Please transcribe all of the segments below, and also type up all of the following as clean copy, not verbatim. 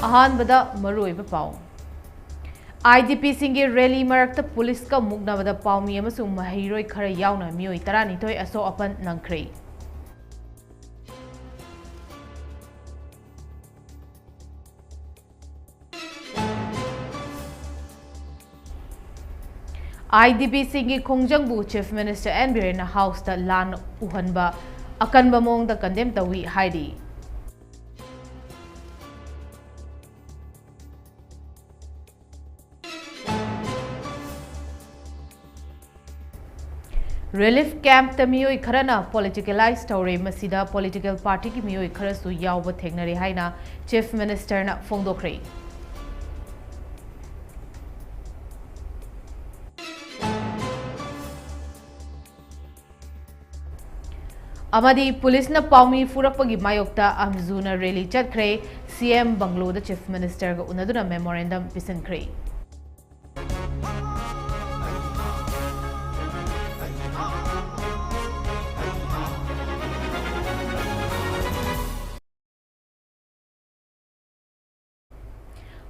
अहानबदा मरुइबा पाउ IDP सिंगे rally मरक्ता police का मुगनाबदा पाउमी अमसुंग महिरोय खरा यावना मियोय 12 असो अपन नंख्रे IDP सिंगे खोंजंगबु chief minister N Biren house ता लान उहनबा अकनबा मोंगदा कंडेम तवी हाइडी Relief camp ta miyoi kharana politicalize tawre masida political party ki miyoi kharasu yawba thengnare haina chief minister na phongdokre amadi police na paumi furakpagi mayokta amzuna rally chatkre CM Banglo da chief minister ga unaduna memorandum pisankre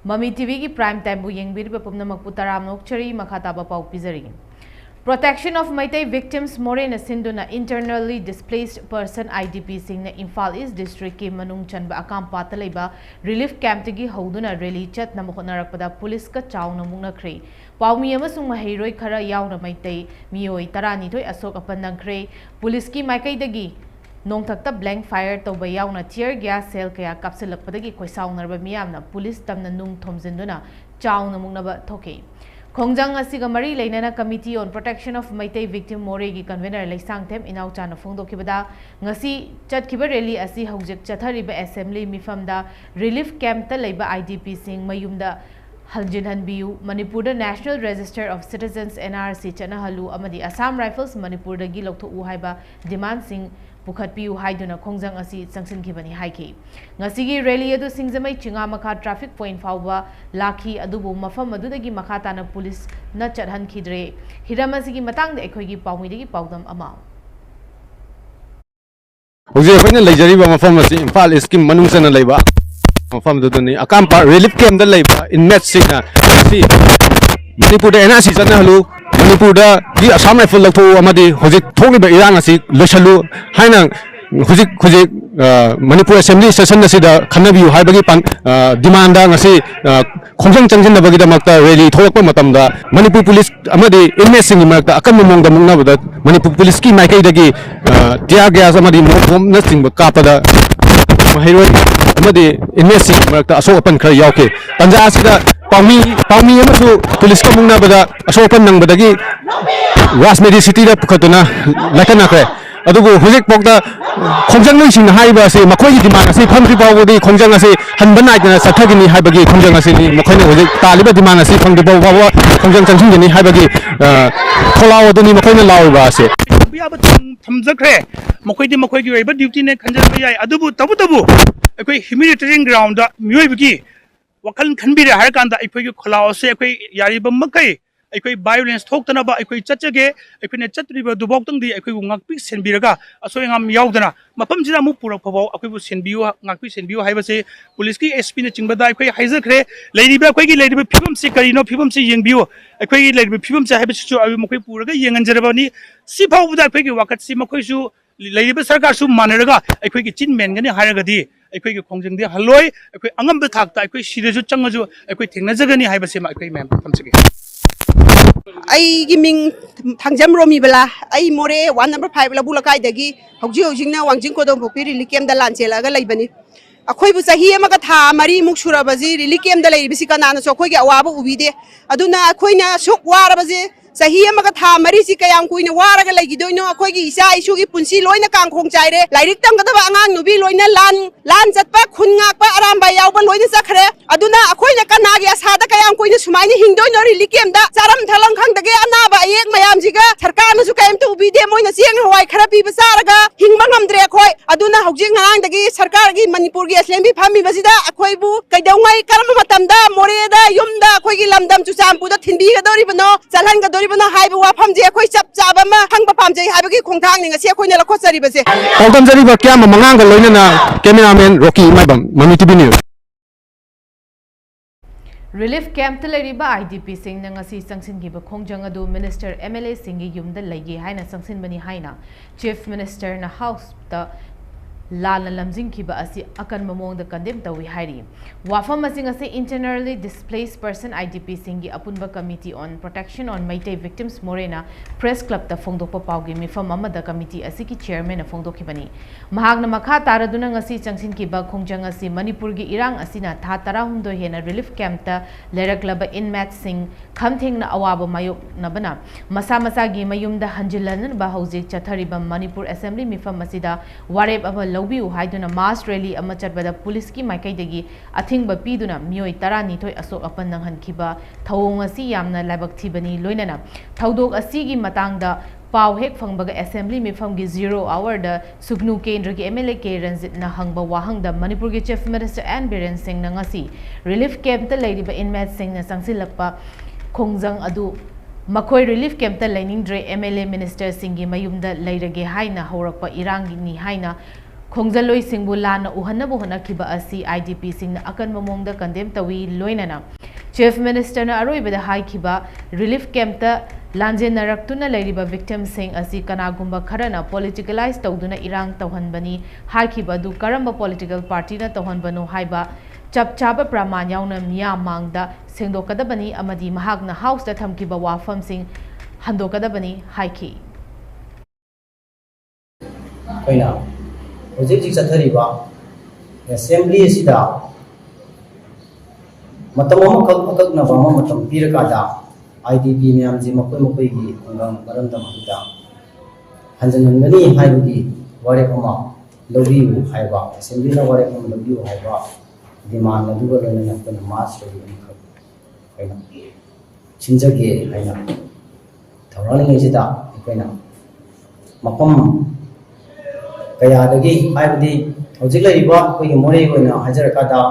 Mami TV की prime time बु येंगबिरिबा पुमनमक पुताराम नोकचरी मखाताबा पाउ पिजरी Protection of Maitai victims Morena Sinduna internally displaced person IDP sing na Imphal East district ki manung chanba akam patalaiba relief camp tigi hoduna rally chat na mohonarakpada police ka chawna mungna khre paumi amasung mahiroi khara yauna Maitai miyoi 12 asok apandangkhre police ki maikai dagi Nong takta blank fire to bayaw na tear gas cell kaya kapsilak padagi koisaw narba miyam na police tam na nung thomzinduna chaw na mung naba thoke. Kongjang asiga mari lainana Committee on Protection of Maitai Victim Moregi convener laisang them inaw chana phongdo kibada ngasi chat kiba rally asi hojik chathariba assembly mifamda relief camp ta laiba IDP sing mayumda Haljin Hanbiu, Manipur National Register of Citizens NRC Chanahalu Amadi Assam Rifles Manipur da Gilokto Uhaiba demand sing Pukhatpiu Haiduna Kongjang asi Sangsin Kibani Haiki. Ngasigi rally adu Singzamai Chinga Maka traffic point fauba Laki Adubu Mafam Madudagi Makata na police na Chathan Kidre. Hiramasigi Matang de Ekogi Paumidigi Paudam Ama. Uzi Fina Lajariba Mafamasi Imphal Iskim Manungsana Laiba. From the Akampa relief camp the labor in Metzina. Manipur NRC Chanahalu, Manipur the Assam Rifle of Amadi, Hojik Tony by Iranasi, Lushalu, Hainang, Hujik Manipur Assembly Session Sida, Kanabi, Haibagipan, Demanda, Nasi, Kongjang Chanjan Bagida Makta, really Tolapa Matamda, Manipur Police Amadi, Inmessing Makta, Akamamong the Muna that Manipur Police Ski Makai Dagi, Tiagas Amadi, nothing but Kapada. Amadi investing marakta aso open khar yauke tanja asida paumi amasu police ka mungna bada aso open nang badagi Rasmedi city da pukhatuna lakana kre adubu hujik pokda khongjang noi sing haiba se makoi demand ase phamri bawdi khongjang ase hanbana na sathagini haibagi khongjang ase ni makhoina hujik taliba demand ase phangdi bawa khongjang changsin ni haibagi kholao duni makhoina lawiba ase biaba thamjakre makhoidi makhoigi oiba duty ne khanjan yai adubu tabu ekoi humanitarian ground da myoibki wakal khanbire har kanda ekoi kholao se ekoi yariba makai ekoi violence thoktana ba ekoi chachage ekoi ne chatriba dubok tang di ekoi ngakpi senbiraga asoi ngam yaudana mapam jina mu purak phabo ekoi bu senbiu ngakpi senbiu haiba se police ki SP ne chingbada ekoi haijakre leiriba ekoi gi leiriba phibam se karino phibam se yengbiu ekoi leiriba phibam se haiba chu abi makoi puraga yenganjarabani si phawbuda ekoi gi wakat si makoi su leiriba sarkar su manaraga ekoi gi chin men gani haragadi ekoi gi khongjang di haloi ekoi angam ba thakta ekoi sireju changaju ekoi thengnajagani haiba se ma ekoi mem thamsige I giving Tangjam Romi Bella, I more 1 number 5 Labulakai dagi, Hojina, Wangjin Kodom Pupiri, Likem the Lancela, Labani. A Koibusa here Makata, Marie Muksura Bazi, Likem the Lady Bisicana, so Koya Wabu Ubide, Aduna Koina, Shok Warabazi. Sahia Makata, Marisi Kayam Queen, Waraga like you don't know a Kogi, Sai, Shugi Punsi, Loina Kangkong Chide, like Tangatavang, Nubi, Loina Lan Zatpa, Kunaka, Aramba, Yauba, Loina Sakre, Aduna, a Koina Kanagias, Hadakayam Queen, Sumani, Hindon, or Likim, Saram Talang Kang the Gana, Yek Mayamjiga, Tarkamas who came to be them when the Siang Hawaii Karapi Saraga, Hingmangam Drakoi, Aduna Hojing Hang the Gay, Sarkagi, Manipuri, Slembi, Pami Vasida, Aquabu, Kadawai, Karamatamda, Moreda, Yumda, Kogi Lamdam to Sampu, Tindiga, Doribano, Salanga. Ibana haiba wafam je khoi chap chaba ma hangba pam je haiba ki khongthang ni ngasi khoi na la khosari ba se Pawdam jari ba kya ma mangang ga loina na cameraman Rocky Maibam Mami TV News Relief camp ta leriba IDP sing na ngasi sangsin gi ba khongjang adu minister MLA sing gi yum da legi haina sangsin bani haina chief minister na house ta Lana lamjing kiba asi akan mamong da condemn tawi hairi wafam masing asi internally displaced person IDP singi apunba committee on protection on Meitei victims morena press club ta fongdokpa pawgi mifam amada committee asi ki chairman na fongdokhibani mahagna makha taraduna ngasi changsin kiba khongjang asi Manipur gi irang asina tha 12 hena relief camp ta leraklaba inmates sing khamtheng na awaba mayok nabana masa masa gi mayum da hanjilan ba hojik chathariba Manipur assembly mifam asida warep aba Lobiu haiduna mass rally ama chatbada police ki maikai degi athingba piduna mioi 12 asok apan nanghankiba thawong asi yamna labak thibani loinana thawdok asi gi matangda paw hek phangbaga assembly mifam gi 0 hour da sugnu kendra gi MLA ke ranjit na hangba wahang da Manipur gi chief minister and Biren Singh na ngasi relief camp ta leiriba inmates sing na sangsilakpa khongjang adu Makoi relief camp ta lainingdre MLA minister singi mayumda leirage haina haurakpa irangi ni haina Khongjaloi singbu lana uhanabu hanakiba asi IDP singna akan mamongda condemn tawi loinana chief minister na aroibada haikiba relief camp ta lanje naraktuna leiriba victim sing asi kanagumba kharana politicalize tawduna irang tawhanbani haikiba du karamba political party na tawhanbano haiba chap chaba praman yauna miya mangda sengdokadabani amadi mahagna house ta thamkiba wafam sing handokadabani haiki koina Hojik chathariba assembly sida matam akak na bama matam piraka da IDP myam ji makoi gi ngam baram da mahida hanjan ngani haibugi ware kama lobiu haiba assembly na ware kama lobiu haiba demand na duga lena na kana mas ro ni kha kaina chinjage haina thawrani ngai sida kaina mapam kaya dagi haibdi hojik laiba koi more goina hajar kada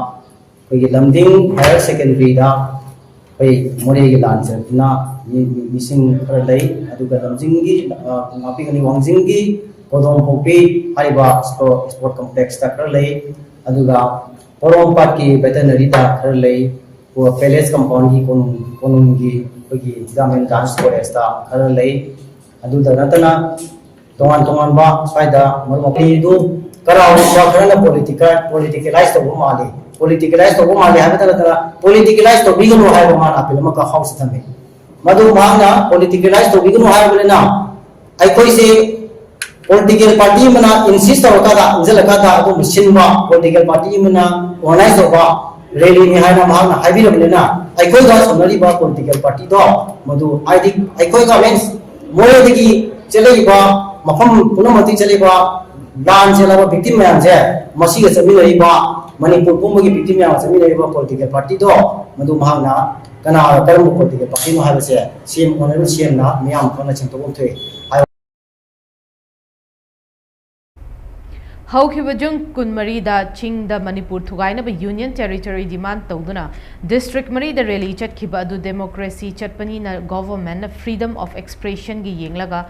koi lamding higher secondary da koi more gi lancer na missing khar lai aduga lamjing gi mapi gani wangjing gi kodom popi haiba sport complex ta khar lai aduga porom park ki veterinary da khar lai ko palace compound gi konung gi koi gi government dance forest ta khar lai adu da natana tongan ba saida marmopi du karau ba khana politicalize to mali politicalize to mali ha tara politicalize to bigunu ha ba mana apil maka house thame madu mangna politicalize to bigunu ha bolena ai koi se political party mana insist to kada injala kada adu mission ba political party mana organize to ba rally ni ha na mangna ha bi bolena ai koi ga sonali ba political party do madu ai koi ga means more digi chelai ba mafam punamati chaliba lan chelaba victim mayam je masiga chamilai ba Manipur pumagi victim mayam chamilai ba political party do madu mahagna kana karam political party no habase sim honorable sim na miyam khona chingtobom thoi Haukiba jung kunmari da ching da Manipur thugaina ba union territory demand tawduna district mari da rally chatkiba adu democracy chatpani na government na freedom of expression gi yenglaga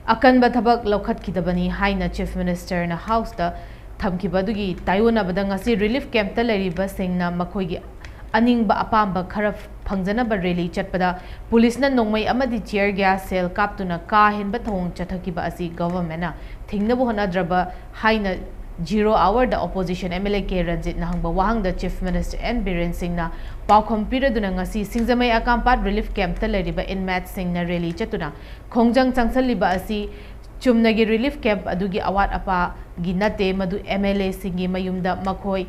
akan ba thabak lokhat kidabani haina chief minister na house da thamkiba dugi tayona badang asi relief camp ta leriba singna makhoi gi aning ba apamba khara phangjana ba rally chatpada police na nongmai amadi tear gas cell kaptuna ka hen ba thong chathakiba asi government na thingna bo hana draba haina 0 hour da opposition MLA ke ranjit na hangba wahang da chief minister and Biren Singh na paukham piraduna ngasi singjamai akampat relief camp ta leriba inmates sing na rally chatuna khongjang changsaliba asi chumnagi relief camp adugi awat apa ginate madu MLA singi mayumda makhoi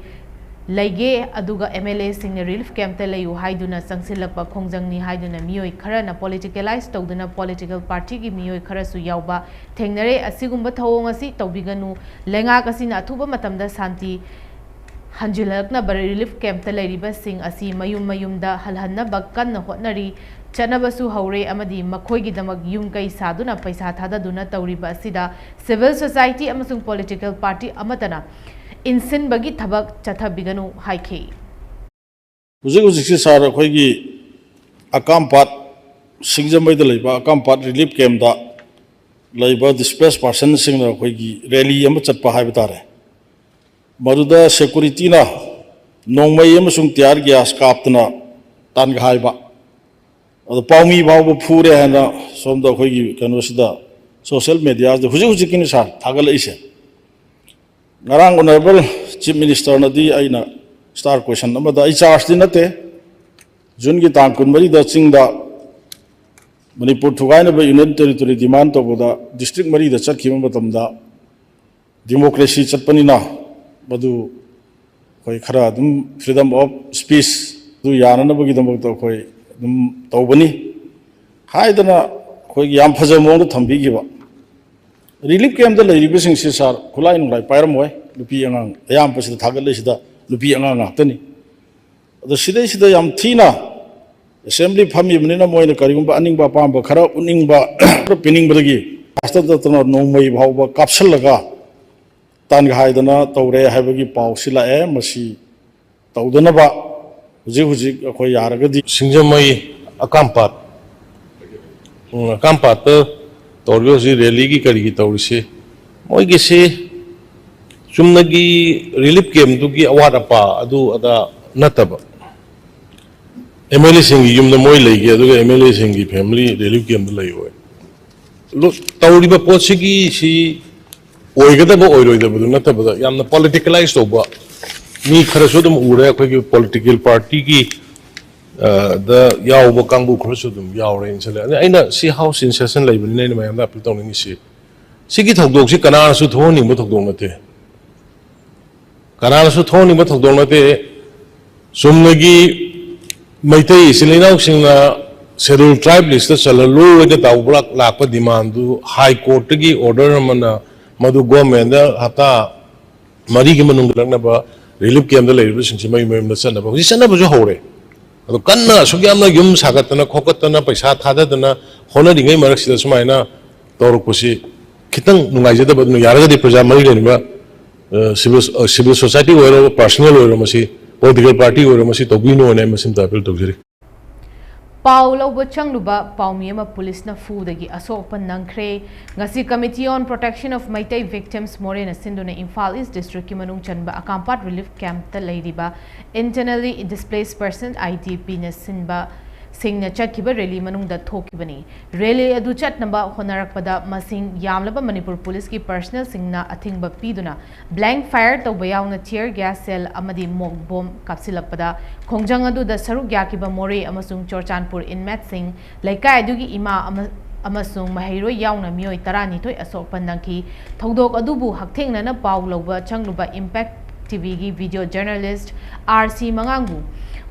Laige aduga MLA sing relief camp ta layu haiduna sangsilakpa khongjang ni haiduna mioi khara na politicalize tawduna political party gi mioi khara su yauba thengnare asigumba thawong asi tawbiganu lenga kasina athuba matamda santi hanjilakna bar relief camp ta lairiba sing asi mayum da halhanna bakkan na hotnari chanabasu haure amadi makhoi gi damak yum kai saduna paisa thada duna tawriba asida civil society amasung political party amatana insin bagi thabak chatha biganu haike Uzik sar akhoi akampat singjamai da leiba akampat relief camp da leiba displaced person sing na akhoi rally am chatpa hai batare maruda security na nongmai am sung tiar gas kaptna तानगाहाइबा अदो पाउमी बावबो फुरे हाना सोमदा अखोइगी कनोसिदा social media हुजिकिन सार थागलइसे ngarang honorable chief minister nadi aina star question amada I charge di nate jun gi tang kun mari da chingda manipur thugaina ba union territory demand to boda district mari da chakhi matam da democracy chatpani na badu koi khara dum freedom of speech du yana na bagi dam to koi dum tawbani haidana koi yam phaja mong da thambi gi ba relief camp da lay ribising si sar kulai nung lai pairam way lupi angang ayam pasida thagal le sida lupi angang tani the sida yam thina assembly phami bunina moina karigum ba aning ba pam ba khara uning ba pining badagi asta da tano no mai bhaw ba kapsal laga tan ga haidana tawre haibagi paw sila e masi tawdana ba huji akoi yaragadi singjamai akampat तौरसी rally की करी तौरसे मोइगे चुम्नगी relief camp की अवाद अपा अदा नतब MLA Singh yum मोई लेगे MLA Singh की family relief camp लेवे तौरीब पोटसी ओइगदब ओइरोइदब नतब यामना पॉलिटिकलाइज तौबा मी खरसु दम उरे अखोगी पॉलिटिकल पार्टी की the yaw kangbu khursu dum yaw rain sele aina si house in session lai bin nei mayam da apil tong ni si sigi thokdok si kana su thoni mo thokdong nate kana su thoni mo thokdong nate sumnagi maitai silinau singna schedule tribe list chalalu ga tawbrak lakpa demand du high court gi order mana madu government da hata mari gi manung lakna ba relief camp da lai ru sing mai mai na sana ba ji sana ba jo hore अदो कन्ना सुग्यामना yum सागतना खोकतना पैसा थाददना होनरिङै मरक्सिदा सुमाइना तौरकुसी खितंग नुंगाइजदबदनु यारगदि प्रजा मरि लेनिबा civil society ओरो personal ओरो मसी political party ओरो मसी तौबिनो ने मसिम तापिल तौजरी पाउ लौब चंगलुबा पाउमी अमा पुलिसना फूदगी असोकपन नंख्रे ngasi committee on protection of maitai victims morena sinduna imphal east district ki manung chanba akampat relief camp ta leiriba internally displaced person idp na sinba singna chatkiba rally manung da thokibani rally adu chatnaba honarakpada masing yamlaba manipur police ki personnel singna athingba piduna blank fire to bayawna tear gas cell amadi mock bomb kapsilakpada khongjang adu da saruk yakiba more amasung chorchanpur inmate sing laikai adugi ima amasung mahairoi yauna mioi tarani thoi asokpan nangki thodok adubu hakthengna paw loba changluba impact tv gi video journalist rc mangangu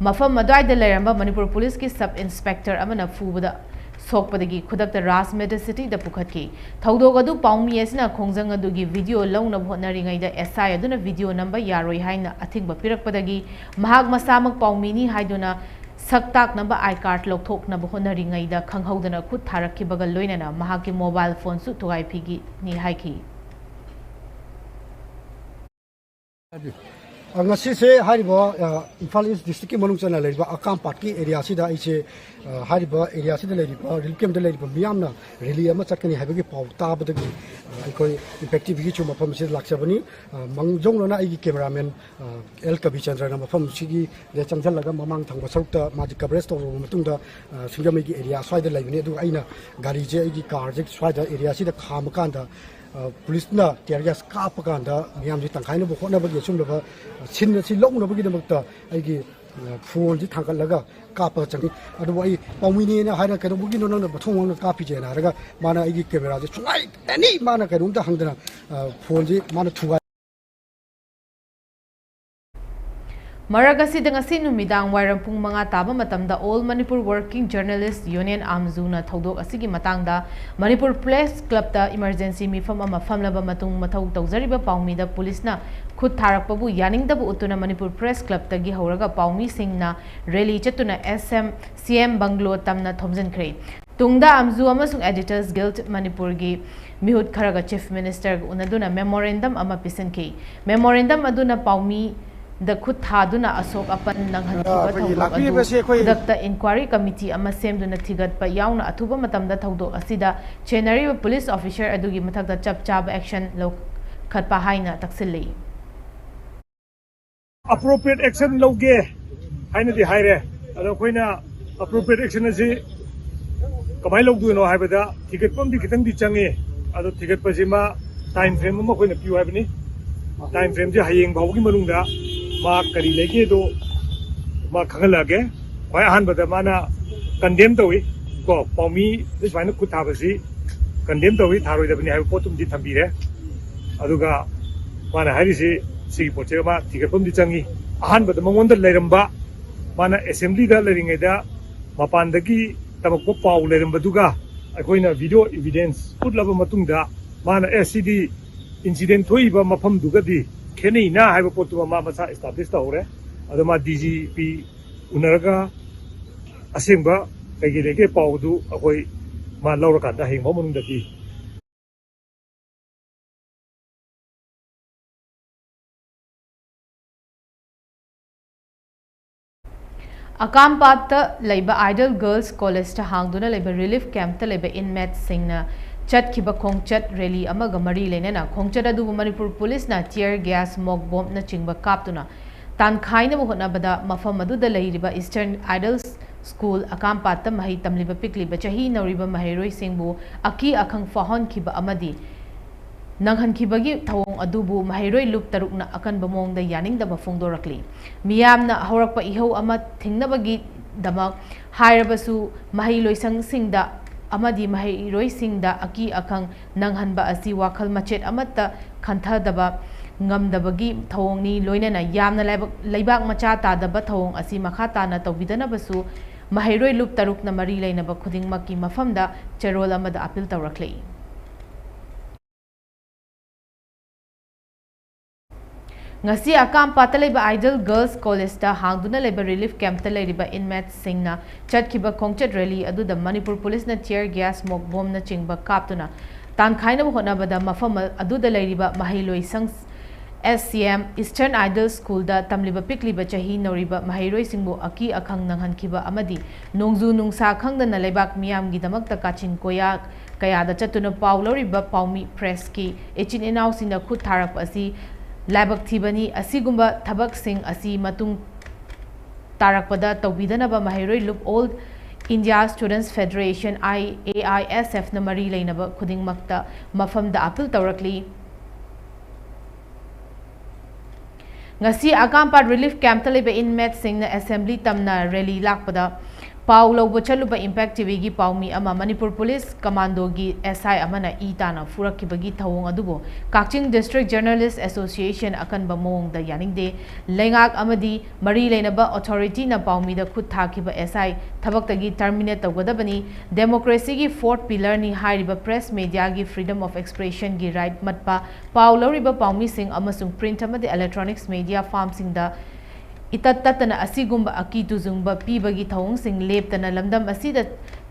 mafam madai da leramba manipur police ki sub inspector amana fubada sokpadagi khudakta ras meta city da pukhatki thodok adu paumi asina khongjang adu gi video launa bhonari ngai da SI aduna video number yaroi haina athingba pirakpadagi mahag masamak paumini haiduna saktak number I card lokthok na bhonari ngai da khanghaudana khut tharakki bagal loinana mahaki mobile phone su tugai phigi ni haiki ngasi se hariba Imphal East district ki manung chana leiba akam party area sida aise hariba area sida leiba relief camp da leiba miyamna rally ama chakani habagi paw tabadagi aikoi effective gi chuma pham sida laksabani mangjong lona igi cameraman L Kabi Chandra na pham sigi le changjal laga mamang thangba sarukta maji coverage to matungda singamai gi area swaida leibani adu aina gari je igi car je swaida area sida khamakanda police na teargas kapakanda miyam ji tangkhaina bo khona bagi sumlaba sin si long na bagi damakta aigi phone ji thangkal laga kapa changi adu ai pawmini na haina ka bugi no na bathong na kapi je na raga mana aigi camera ji chungai tani mana ka rumta hangdana phone ji mana thuga Maragasi dengan si numidang wairam pung mga taba matamda All Manipur Working Journalist Union Amzuna thodok asigi matangda Manipur Press Club ta emergency mifam ama famlaba matung mathau tawzariba paumi da police na khut tharakpabu yaningdabu utuna Manipur Press Club ta gi horaga paumi singna rally chatuna CM Banglo tamna thomjan khrei tungda amzu amasung Editors Guild Manipur gi mihut kharaga Chief Minister unaduna memorandum ama pisanki memorandum aduna paumi the Kuthaduna Asok upon Nanghan inquiry committee ama same duna thigat pa yauna atuba matam da thaudo asida chenari police officer adugi mathak da chap chab action lo khatpa haina taksilli appropriate action loge haina di haire ꯑꯗꯣ ꯑꯩꯈꯣꯏꯅ appropriate action ꯑꯁꯤ ꯀꯃꯥꯏꯅ ꯂꯧꯗꯣꯏꯅꯣ ꯍꯥꯏꯕꯗ ꯊꯤꯒꯠꯄꯝꯗꯤ ꯈꯤꯇꯪꯗꯤ ꯆꯪꯉꯦ ꯑꯗꯣ ꯊꯤꯒꯠꯄꯁꯤꯃ time frame ꯑꯃ ꯑꯩꯈꯣꯏꯅ ꯄꯤꯌꯨ ꯍꯥꯏꯕꯅꯤ ꯇꯥꯏꯝ ꯐ꯭ꯔꯦꯝꯁꯦ ꯍꯌꯦꯡ ꯐꯥꯎꯕꯒꯤ ꯃꯅꯨꯡꯗ ꯃꯥ ꯀꯔꯤ ꯂꯩꯒꯦꯗꯣ ꯃꯥ ꯈꯪꯍꯜꯂꯛꯑꯒꯦ ꯈ꯭ꯋꯥꯏ ꯑꯍꯥꯟꯕꯗ ꯃꯥꯅ ꯀꯟꯗꯦꯝ ꯇꯧꯏ ꯀꯣ ꯄꯥꯎꯃꯤ ꯁꯨꯃꯥꯏꯅ ꯈꯨꯠ ꯊꯥꯕꯁꯤ ꯀꯟꯗꯦꯝ ꯇꯧꯏ ꯊꯥꯔꯣꯏꯗꯕꯅꯤ ꯍꯥꯏꯕ ꯄꯣꯠꯇꯨꯃꯗꯤ ꯊꯝꯕꯤꯔꯦ ꯑꯗꯨꯒ ꯃꯥꯅ ꯍꯥꯏꯔꯤꯁꯤ ꯁꯤꯒꯤ ꯄꯣꯠꯁꯦ ꯃꯥ ꯊꯤꯒꯠꯄꯝꯗꯤ ꯆꯪꯉꯤ ꯑꯍꯥꯟꯕꯗ ꯃꯉꯣꯟꯗ ꯂꯩꯔꯝꯕ ꯃꯥꯅ ꯑꯦꯁꯦꯝꯕ꯭ꯂꯤꯗ ꯂꯩꯔꯤꯉꯩꯗ ꯃꯄꯥꯟꯗꯒꯤ ꯇꯃꯛꯄ ꯄꯥꯎ ꯂꯩꯔꯝꯕꯗꯨꯒ ꯑꯩꯈꯣꯏꯅ ꯚꯤꯗꯤꯑꯣ ꯏꯚꯤꯗꯦꯟꯁ ꯎꯠꯂꯕ ꯃꯇꯨꯡꯗ ꯃꯥꯅ ꯁꯤꯗꯤ ꯏꯟꯁꯤꯗꯦꯟ ꯊꯣꯛꯏꯕ ꯃꯐꯝꯗꯨꯒꯗꯤ ꯈꯦꯠꯅꯩꯅ ꯍꯥꯏꯕ ꯄꯣꯠꯇꯨꯃ ꯃꯥ ꯃꯁꯥ ꯏꯁꯇꯥꯕ꯭ꯂꯤꯁ ꯇꯧꯍꯧꯔꯦ ꯑꯗꯣ ꯃꯥ DGP ꯎꯅꯔꯒ ꯑꯁꯦꯡꯕ ꯀꯩꯀꯩ ꯂꯩꯒꯦ ꯄꯥꯎꯗꯨ ꯑꯩꯈꯣꯏ ꯃꯥ ꯂꯧꯔꯀꯥꯟꯗ ꯍꯌꯦꯡ ꯐꯥꯎ ꯃꯅꯨꯡꯗꯗꯤ Akampata leiba Idol Girls College ta hangduna leiba relief camp ta leiba inmates singna chatkiba khongchat rally amaga mari lenena khongchat adu Manipur police na tear gas smoke bomb na chingba kaptuna tan khaina bo hotna bada mafam adu da leiriba Eastern Idols School Akampata mahi tamliba pikliba chahi nauriba mahiroi singbu aki akhang fahon kiba amadi nanghankibagi thawong adubu mahiroi lup tarukna akan bamongda yaningdaba phongdorakli miyamna haurakpa ihau ama thingnabagi damak hairabasu mahiloisang singda amadi mahiroi singda aki akhang nanghanba asi wakhal machet amatta khanthadaba ngamdabagi thawongni loinana yamna leibak macha tadaba thawong asi makha tana tawbidanabasu mahiroi lup tarukna mari leinaba khudingmakki mafamda cherol amada appeal tawrakli ngasi Akampata leiba Idol Girls College ta hangduna leiba relief camp ta leiriba inmates singna chatkiba khongchat rally aduda Manipur police na tear gas smoke bomb na chingba kaptuna tan khaina hona bada mafam aduda leiriba mahiloi sang SCM Eastern Idol School da tamliba pikliba chahi noriba mahiroi singbu aki akhang nanghankiba amadi nongju nungsa khangdana leibak miyam gi damakta kachin koya kaya da chatuna pauloriba paumi press ki echin enau sina khut tharak asi laibak thibani asigumba thabak sing asi matung tarakpada tawbidanaba mahiroi loop All India Students Federation IAISF na mari leinaba khudingmakta mafamda appeal tawrakli ngasi Akampat relief camp ta leiba inmates sing na assembly tamna rally lakpada pau lobo chaluba impact TV gi paumi ama Manipur Police Commando gi SI amana itana furakibagi thawong adubo Kakching District Journalist Association akan ba mong da yaningde lengak amadi mari leinaba authority na paumi da khut thakiba SI thabaktagi terminate tawgadabani democracy gi fourth pillar ni hairiba press media gi freedom of expression gi right matpa pau loriba paumi sing amasung print amadi electronics media farm sing da itattatana asigumba akitu zungba pibagi thawong sing leptana lamdam asida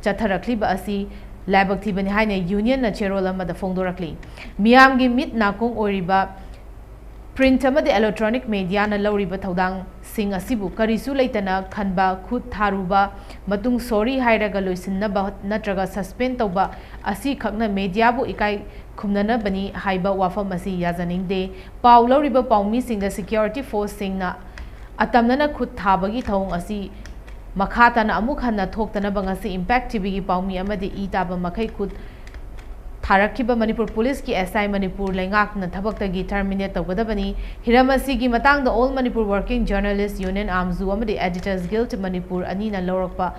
chatharakliba asi laibak thibani haina union na cherol amada phongdorakli miyamgi mit nakong oriba print amadi electronic media na lawriba thodang sing asibu karisu leitana khanba khut tharuba matung sorry hairaga loisinna natraga suspend tawba asi khakna media bu ikai khumnana bani haiba wafam asi yajaningde paw lawriba pawmi singda security force singna atamnana khut thabagi thawong asi makhatana amuk hanna thoktana bangasi impact TV gi paumi amadi itaba makai khut tharakhiba Manipur Police ki SI Manipur lengak na thabakta gi terminate tawgadabani hiramasi gi matangda All Manipur Working Journalists Union Amzu amadi Editors Guild Manipur anina lawrakpa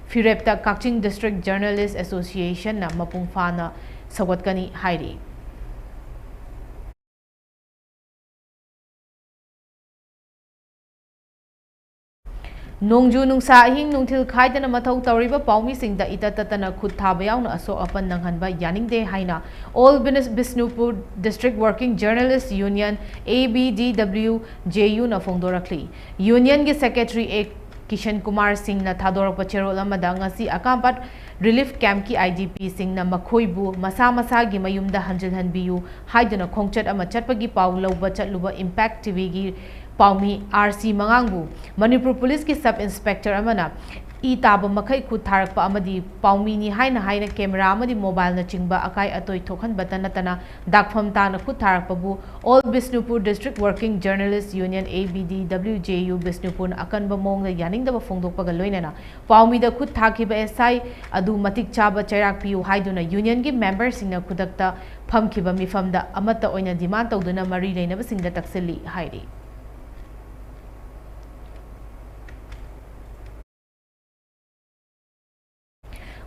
firepta Kakching District Journalists Association na mapungfana sawatkani hairi Nongju nungsa ahing nungthil khaidana mathau tawriba paumi singda itatatana khut thaba yauna aso apan nanghanba yaningde haina All Bisnupur District Working Journalists Union ABDWJU na phongdorakli Union gi Secretary A Kishan Kumar Singh na thadorpa cherol amada ngasi Akampat relief camp ki IDP Singh na makhoibu masa masa gi mayumda hanjil hanbiyu haidana khongchat ama chatpagi paw lawba chatluba Impact TV gi Paumi RC Mangangbu Manipur Police ki Sub Inspector amana इ ताब मखै खुद थारकपा अमदी पाउमीनी हाइना camera अमदी mobile न चिंगबा acai अतोई थोखन बतन नतना दाखफम ताना खुद थारकपबु all Bishnupur district working journalist union ABDWJU Bishnupur अकनब मोंग यानिंगदब फोंदोकपगा लोइनना पाउमीदा खुद थाखिबा एसआई अदु मतिक चाबा चैराक पियु हाइदुना यूनियन की मेंबर सिंगना खुदक्ता फमखिबा मिफमदा अमत्ता ओइना डिमांड तौदुना मरी लेनब सिंगदा तक्सिली हाइरी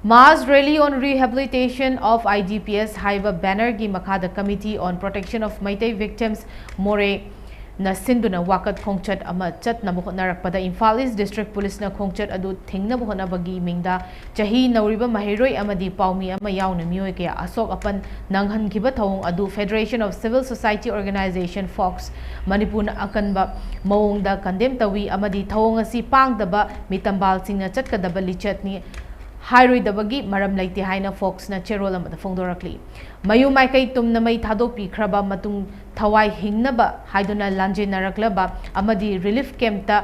Mass Rally on Rehabilitation of IDPS Haiba Banner gi Makhada Committee on Protection of Maitai Victims More na sinduna wakat khongchat ama chat na buhna rakpada Imphal East District Police na khongchat adu thingna buhna bagi mingda chahi nauriba mahiroi amadi paumi ama yauna mioi kaya asok apan nanghan kiba thawong adu Federation of Civil Society Organization Fox Manipur akanba mawongda condemn tawi amadi thawong asi pangdaba mitambal singna chatkadaba lichatni हाइरोइदबगी मरम लेते हाइना focus ना चेरोल अमदा फोंदोरकली मयु माइकै तुमना मै थादोपी खरबा मतुंग थवाई हिंगनबा हाइदुना लांजेनरकलबा अमदी relief कैंपता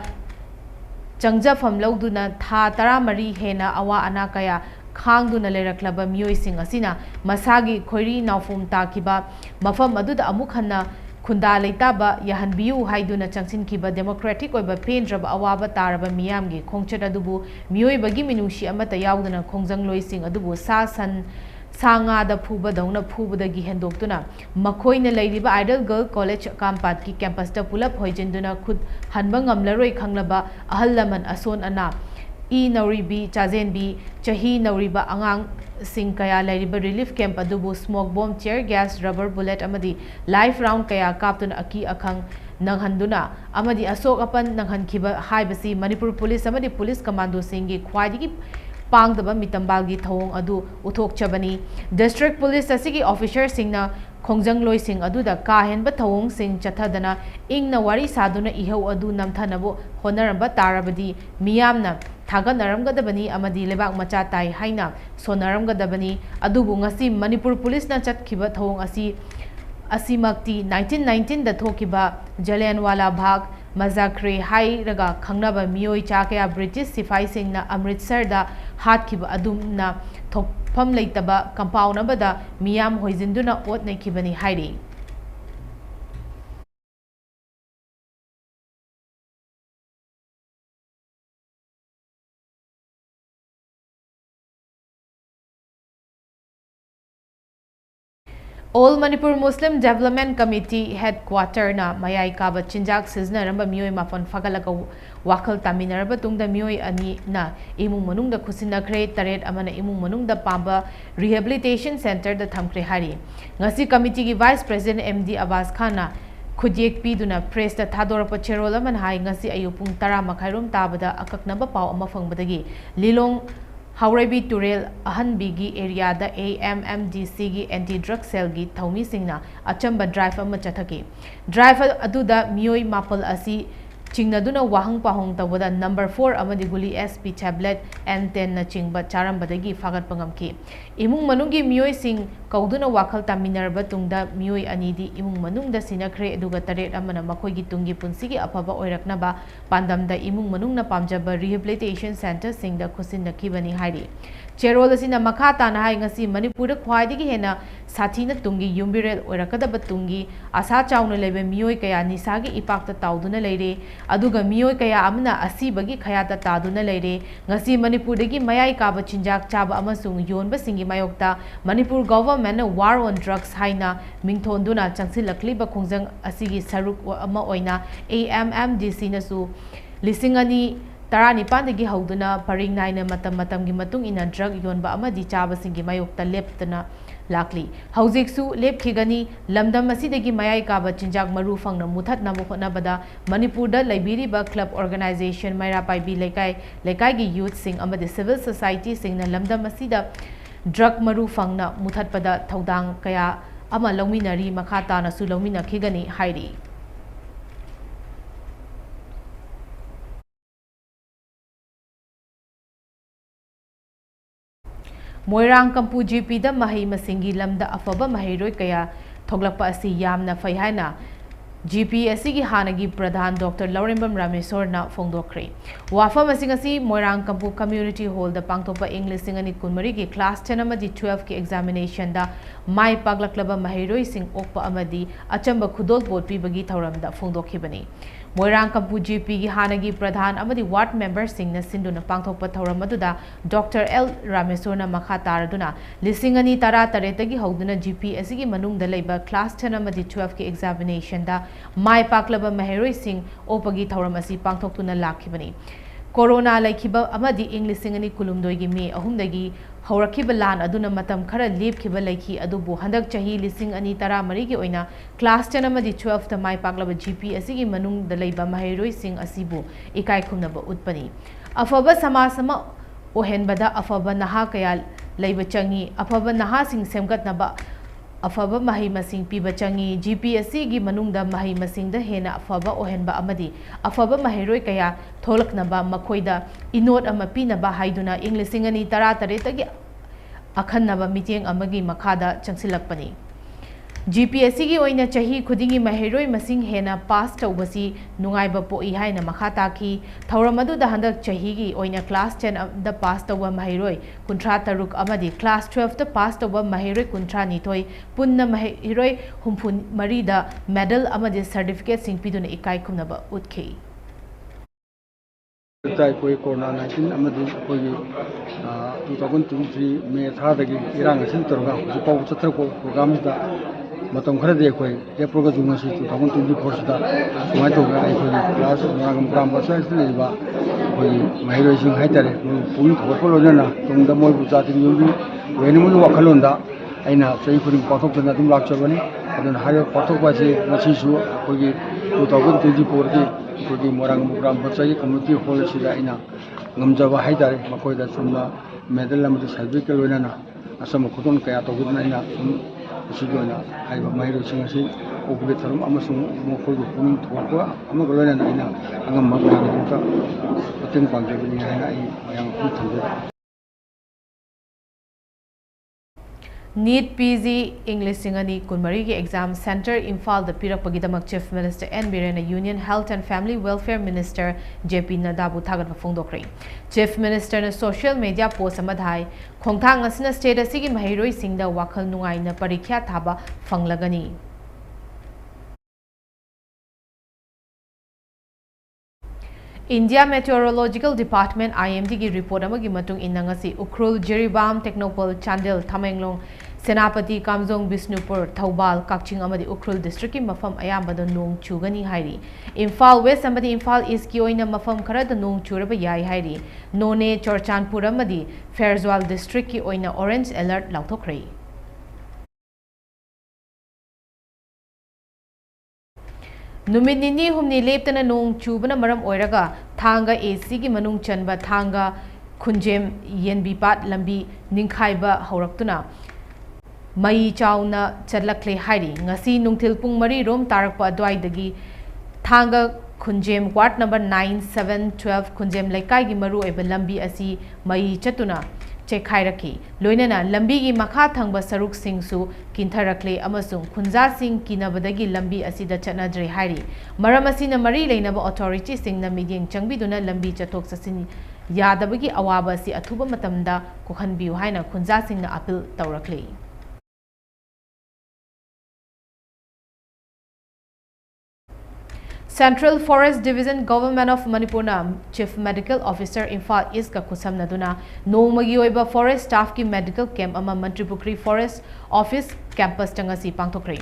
चंगजाफम लौदुना था तरामरी हेना अवा अना कया खांगदुना लेरकलबा मियोइसिंग असिना मसागी खोइरी नाफुम ताकिबा मफम अदुदा अमुक हन्ना खुंदा लेताबा याहनबियु हाइदुना चंगसिनखिबा democratic ओइबा पेंद्रबा अवाबा तारबा मियामगी खोंगचट अदुबु मियोइबगी मिनुंगशी अमता याउदना खोंगजंग लोइसिंग अदुबु सासन सांगादा फुबदौना फुबदगी हेंदोक्तुना मखोइना लेरिबा आइडल गर्ल कॉलेज कामपात की कैंपसता पुलप होइजिंदुना खुद हनबा ngamlaroi खंगलबा अहल लमन असोन अना इ नौरीबी चाजेनबी चाही नौरीबा अंगांग सिंह कया लेरिबा रिलीफ कैंप अदुबु smoke bomb tear gas rubber bullet अमदी लाइफ राउंड कया कापतुन अकी अखंग नंगहंदुना अमदी अशोक अपन नंगहनखिबा हाइबसी मणिपुर पुलिस अमदी पुलिस कमांडो सिंह ख्वाइदगी पांगदबा मितंबालगी थवोंग अदु उथोकचबनी डिस्ट्रिक्ट पुलिस असिगी ऑफिसर सिंगना खोंगजंग लोइसिंग अदुदा काहेनबा थवोंग सिंग चथदना इंगना वारी सादुना इहौ अदु नमथनबो होनरबा तारबदी मियामना थागनरमगदबनी अमदी लेबाक मचा ताई हाइना सोनरमगदबनी अदुबु ngasi मणिपुर पुलिस ना चतखिबा थवोंग असिमक्ति 1919 दा थोकिबा जलियनवाला बाग मजाकरे हाइरगा खंगनबा मियोई चाकया ब्रिटिश सिपाही सिंगना अमृतसर दा हातखिबा अदुमना थोकफम लेतबा कंपाउंडबदा मियाम होइजिंदुना ओत नखिबनी हाइरी All Manipur Muslim Development Committee Headquarter na mayai kaba chinjak sizna ramba mioi mafon fagalaga wakal taminaraba tungda mioi ani na imung manung da khusina kre taret amana imung manung da pamba rehabilitation center da thamkre hari ngasi committee ki vice president MD Abbas Khan na khujek piduna press da thadorapa cherol aman hai ngasi ayupung 10 makhairom tabada akaknaba paw ama fangbadagi lilong Haurebi Turel Ahanbigi area da AMMDC gi anti drug cell gi thaumi singna achamba drive ama chathaki drive aduda mioi mapal asi chingnaduna wahang pahong tawada number 4 amadi guli SP tablet N10 na chingba charambadagi fagat pangamki imung manungi mioi sing kauduna wakal taminarba tungda mioi anidi imung manungda sinakre aduga taret amana makoi gi tungi punsigi apaba oiraknaba pandamda imung manungna pamjaba rehabilitation center singda khusin nakibani hairi cherol asina makha tana hai ngasi manipur khwaidigi hena sathina tungi yumbirel oirakadaba tungi asa chauna lebe mioi kaya nisagi ipakta tauduna leire aduga mioi kaya amna asibagi khayata taduna leire ngasi manipur degi mayai kaba chinjak chaba amasung yonba singi mayokta manipur government war on drugs haina mingthonduna changsilakliba khongjang asigi saruk ama oina AMMDC nasu lisingani Tarani pandagi hauduna paring naina matamgi matung ina drug yonba amadi chaba singi mayokta leptana lakli haujiksu lepkhigani lamdam asidagi mayai kaba chinjak maru fangna muthat namu khonabada manipur da laibiriba club organization maira paibi lekai gi youth sing amadi civil society singna lamdam asida drug maru fangna muthatpada thaudang kaya ama lawminari makhata na su lawmina khigani hairi Moirang Kampu GP da mahai masingi lamda afaba mahairoi kaya thoglakpa asi yamna fai haina GPSC की हानगी pradhan doctor Laurembam रामेश्वरना फोंदोखरे वाफम असिंगसी Moirang Kampu community hall द पांगथोपा English सिंगनी कुनमरी की क्लास 10 अमदी 12 की एग्जामिनेशन दा माई पागलक्लबा महिरोई सिंग ओकपा अमदी अचंबा खुदोल बोट पीबगी थौरमदा फोंदोखिबनी मोइरांग कंपु GP की हानगी प्रधान अमदी वार्ड मेंबर सिंगना सिंधुना पांगथोपा थौरमदुदा डॉक्टर एल रामेश्वरना मखा तारदुना लिसिंगनी तरा तरेतगी हौदुना GPSC की मनुंग दलेबा क्लास 10 अमदी 12 की एग्जामिनेशन दा माई पाकलबा महिरोई सिंग ओपगी थौरम असि पांगथोक्तुना लाखिबनी कोरोना लैखिबा अमदी इंग्लिश सिंगनी कुलुमदोगी मे अहुमदगी हौरखिबा लान अदुना मतम खरा लेपखिबा लैखि अदुबु हंदक चही लिसिंग अनि तरा मरी की ओइना क्लास 10 अमदी 12 ता माई पाकलबा GPSC की मनुंग दलैबा महिरोई सिंग असिबु इकाई खुमनबा उत्पनी अफबा समासमा ओहेनबदा अफबा नहा कया लैबा चंगी अफबा नहा सिंग सेमगतनबा अफब मही मसिंग पीबा चंगी GPSC की मनुंगदा मही मसिंग द हेना अफब ओहेनबा अमदी अफब महिरोई कया थोलकनबा मखोइदा इनोट अमा पीनबा हाइदुना इंग्लिश अनि तरा तरेतगी अखन्नबा मिटेंग अमगी मखादा चंगसिलकपनी GPSC की ओइना चही खुदिंगी महिरोई मसिंग हेना पास तौबसी नुंगाइबा पोई हाइना मखा ताकी थौरम अदुदा हंदक चही की ओइना क्लास 10 द पास तौबा महिरोई कुंट्रा तरुक अमदी क्लास 12 द पास तौबा महिरोई कुंट्रा निथोई पुन्ना महिरोई हुमफुन मरीदा मेडल अमदी सर्टिफिकेट सिंग पिदुना इकाई खुमनबा उतखी कोई कोरोना 19 अमदी कोई 2023 मे थादगी इरांग सिन तोरगा जुपाउ चत्रको प्रोग्राम दा मतम खरदे कोई एप्रोगा जुंगसी 2024 सिदा सुमाय तोगा कोई क्लास मोरागम काम बसाइस लेबा कोई महिरो सिंग हाइतारे पुंग थोपो लोजना तुंगदा मोय बुजाति युबी वेनिमुल वखलोंदा aina sei kuring pathok na dum lak chabani adun hayo pathok ba se machi su kogi 2024 ki kogi morang mugram bachai community hall sida aina ngamjaba haidare makoi da summa medal amadi certificate loina na asam khudon kaya to gudna aina sum sigona haiba mairo sing asi obuge tharum amasung mokoi du puning thokwa amaga loina na aina angam magna ta pating panggebini aina ai mayang ku thande NEET PG English सिंगनी कुनमरी के exam centre Imphal द पिरकपगिदमक chief minister N Biren union health and family welfare minister JP नड्डाबु थागत फोंदोखरे chief minister ने social media post अमधाई खोंथांग असना स्टेट असि की महिरोई सिंगदा वाखल नुंगाइना परीक्षा थाबा फंगलगनी इंडिया मेटेओरोलॉजिकल डिपार्टमेंट IMD की रिपोर्ट अमगी मतुंग इन्नंगसी उख्रुल जिरीबाम टेक्नोपल चांदेल थामेंगलोंग सेनापति कामजोंग बिष्णुपुर थौबाल काक्चिंग अमदी उख्रुल डिस्ट्रिक्ट की मफम अयाबद नोंग चुगनी हाइरी इम्फाल वेस्ट अमदी इम्फाल ईस्ट की ओइना मफम खरद नोंग चुरब याई हाइरी नोने चोरचानपुर अमदी फेरजवाल डिस्ट्रिक्ट की ओइना ऑरेंज अलर्ट लाउथोखरे नुमित निनी हुमनी लेप्तना नोंग चुबना मरम ओइरगा थांगा AC की मनुंग चनबा थांगा खुंजेम येनबीपाट लंबी निंखाइबा हौरक्तुना मई Chowna चलक्ले हाइरी ngasi nungthil pung 3 rom tarakpa adwaidagi thanga khunjem ward number 9 7 12 khunjem laikai gi maru eba lambi asi mai chatuna chekhairaki loinana lambi gi makha thangba saruk singsu kintarakle amasung khunja sing kinabadagi lambi asida chanadre hairi maram asina mari leinaba authority singna meeting changbiduna lambi chathok sasin yadabagi awaba si athuba matamda kokhanbiu haina khunja singna appeal tawrakle Central Forest Division Government of Manipur Chief Medical Officer Imphal East ka kusam naduna nongmagi oiba forest staff ki medical camp ama Manipuri Forest Office campus tangasi pangthokre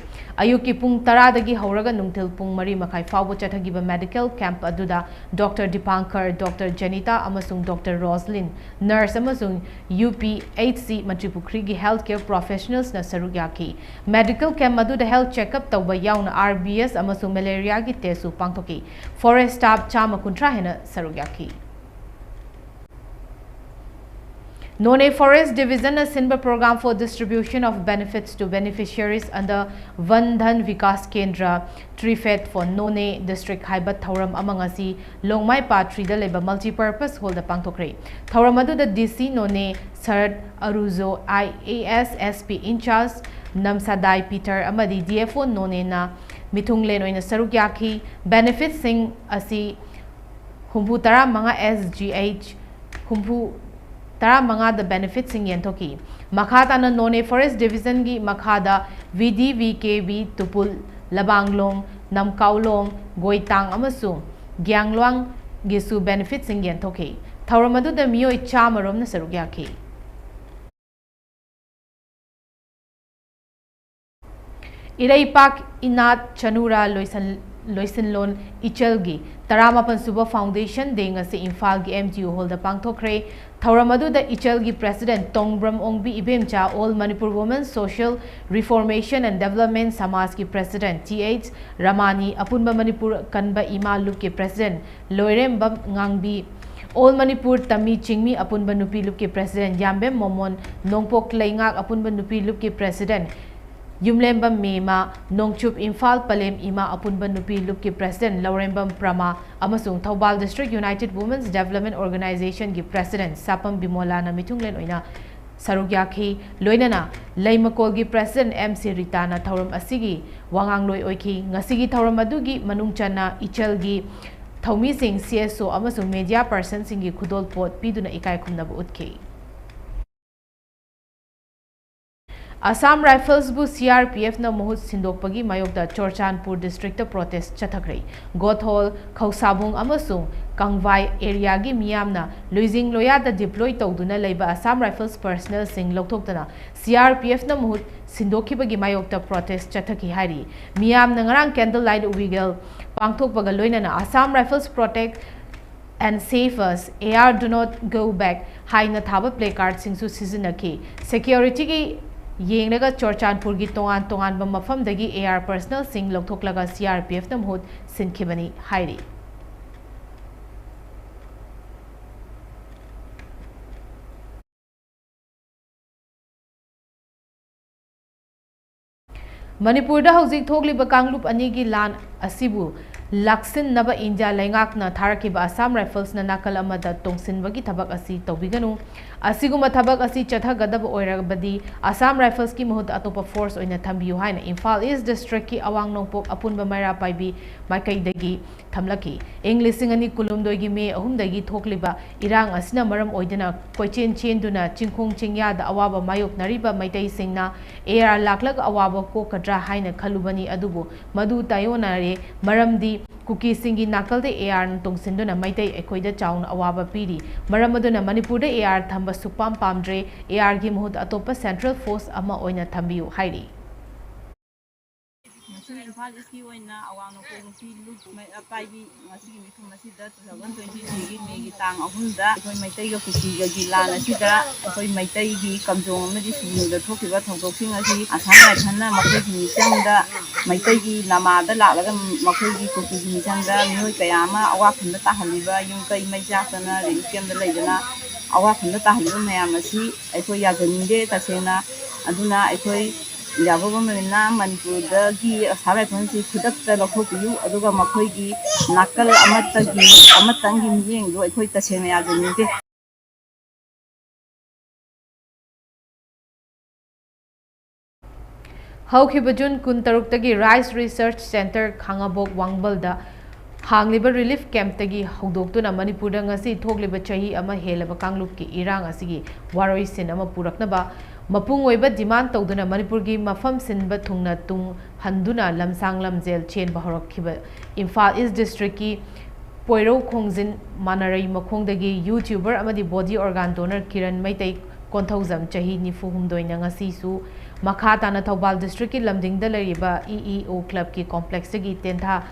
ayuki pung 10 dagi hauraga nungthil pung 3 makhai fawbo chathagiba medical camp aduda Dr. Dipankar Dr. Janita amasung Dr. Roslyn nurse amasung UPHC Manipuri gi healthcare professionals na sarugyaki medical camp aduda health checkup tawba yauna RBS amasung malaria gi tesu pangthoki forest staff chama kuntra hena sarugyaki None Forest Division a Sinba program for distribution of benefits to beneficiaries under Vandhan Vikas Kendra Trifet for None District Haibat Thauram Amangasi Longmai Patri the Labor Multi-Purpose Hall the Pangtokre Thauramadu the DC None Sarad Aruzo IAS SP in charge Namsadai Peter Amadi DFO None na ꯃꯤꯊꯨꯡꯂꯦꯟ ꯑꯣꯏꯅ ꯁꯔꯨꯛ ꯌꯥꯈꯤ ꯕꯦꯅꯤꯐꯤꯠꯁꯤꯡ ꯑꯁꯤ ꯍꯨꯝꯐꯨ ꯇꯔꯥ ꯃꯉꯥ SGH ꯍꯨꯝꯐꯨ ꯇꯔꯥ ꯃꯉꯥꯗ ꯕꯦꯅꯤꯐꯤꯠꯁꯤꯡ ꯌꯦꯟꯊꯣꯛꯈꯤ ꯃꯈꯥ ꯇꯥꯅ ꯅꯣꯅꯦ ꯐꯣꯔꯦꯁꯠ ꯗꯤꯕꯤꯖꯟꯒꯤ ꯃꯈꯥꯗ VDVKB ꯇꯨꯄꯨꯜ ꯂꯕꯥꯡꯂꯣꯡ ꯅꯝꯀꯥꯎꯂꯣꯡ ꯒꯣꯏꯇꯥꯡ ꯑꯃꯁꯨꯡ ꯒ꯭ꯌꯥꯡꯂꯣꯡꯒꯤꯁꯨ ꯕꯦꯅꯤꯐꯤꯠꯁꯤꯡ ꯌꯦꯟꯊꯣꯛꯈꯤ ꯊꯧꯔꯝ ꯑꯗꯨꯗ ꯃꯤꯑꯣꯏ 100ꯔꯣꯝꯅ ꯁꯔꯨꯛ ꯌꯥꯈꯤ इरैपाक इनात चनुरा लोइसनलोन इचलगी 18 सुबह फाउंडेशन डे ngasi इम्फाल की MTU हॉल दा पांगथोखरे थौरम अदुदा इचलगी president Tongbram Ongbi Ibemcha all Manipur women social reformation and development समाज की प्रेसिडेंट TH रमानी अपुनबा मणिपुर कनबा इमा लुप के प्रेसिडेंट लोइरेमबम ngangbी ऑल मणिपुर तमी चिंगमी अपुनबा नुपी लुप के प्रेसिडेंट याम्बेम मोमोन नोंगपोक लेंगाक अपुनबा नुपी लुप के प्रेसिडेंट युमलेंबम मेमा नोंगचुप इम्फाल पलेम इमा अपुनबा नुपी लुप के प्रेसिडेंट लौरेंबम प्रमा अमसुंग Thoubal district united women's development organisation की प्रेसिडेंट सापम बिमोला ना मिथुंगलेन ओइना सरुक याखी लोइनना लेमकोल की प्रेसिडेंट MC रिताना थौरम असिगी वांगांगलोय ओइखी ngasiगी थौरम अदुगी मनुंगचना इचलगी थौमी सिंह CSO अमसुंग मीडिया पर्सन सिंगी खुदोल पोट पीदुना इकाय खुमनब उतखी Assam Rifles bu CRPF na muhut sindokpagi mayokda Chorchanpur district protest chathakrai Gothol Khausabung amasung Kangwai area gi miyamna Luizing Loya da deploy tawduna leiba Assam Rifles personnel sing lokthokdana CRPF na muhut sindokhibagi mayokda protest chathaki hari miyamna ngarang candlelight vigil pangthokpaga loinana Assam Rifles protect and save us AR do not go back haina thaba placard singsu sizinaki security gi येंगलगा चोरचानपुर की तोंगान तोंगान मफम दगी AR personal Singh लौथोकलगा CRPF न मुहुत सिनखिबनी हाइरी मणिपुर दा हौजिक थोगलिबा कांगलुप अनि की लान असिबु laksin naba India lengak na tharakiba Assam Rifles na nakal amada tongsinbagi thabak asi tawbiganu asiguma thabak asi chathagadab oirabadi Assam Rifles ki muhut atopa force oina thambiyu haina Imphal East District ki awang nongpok apunba maira paibi maikaidagi thamlaki English ani kulumdoi gi me ahumdagi thokliba irang asina maram oidana koichen chenduna chingkhong chingya da awaba mayok nariba maitai singna AR laklag awaba ko kadra haina khalubani adubu madu tayonare maramdi Kuki सिंगी नाकल दे AR तोंगसिंदुना मैतै एखोइदा चाउन अवाबा पीरी मरम अदुना मणिपुर दे AR थंबा सुपाम पामद्रे AR गी मुहुत अतोपा सेंट्रल फोर्स अमा ओइना थंबियु हाइरी Imphal Eastki oina awang ko nupi lup paibi ngasigi mithum asida 2023 gi May gi tang ahumda akoi maitai ga kuki ga gi lan asida akoi maitai gi kamjong amadi sinu da thokiba thongtoksing asi asam rai thanna makhoi gi changda maitai gi lama da lalaga makhoi gi kuki gi changda mihoi kayama awa khunda tahaliba yung kai mai jaktana rilkem da leidana awa khunda tahaliba mayam asi akoi yajaninde tasena aduna akoi याबोगमना Manipur की सारे फंसी खुदक लौथोपियु अदुगा मखोइगी नाकल अमतंगी मियेंगो अखोइ तसेना याजनिते हौखिबा जून 16 तगी राइस रिसर्च सेंटर खांगाबोक वांगबलदा हांगलिबा रिलीफ कैंप तगी हौदोक्तुना मणिपुर ngasi थोगलिबा चाही अमा हेलबा कांगलुप की इरांग असिगी वारोइ सिन अमा पुरकनबा मपुंग ओइबा डिमांड तौदुना मणिपुर की मफम सिनबा थुंगना तुंग हंदुना लमसांग लमजेल चेन बहरखिबा इम्फाल ईस्ट डिस्ट्रिक्ट की पोइरो खोंजिन मानरई मखोंगदगी यूट्यूबर अमदी बॉडी ऑर्गन डोनर किरण मैतै कोंथौजम चाही 94 ngasisu मखा ताना थौबाल डिस्ट्रिक्ट की लमदिंगदा लरिबा EEO क्लब की कॉम्प्लेक्स की तेंथा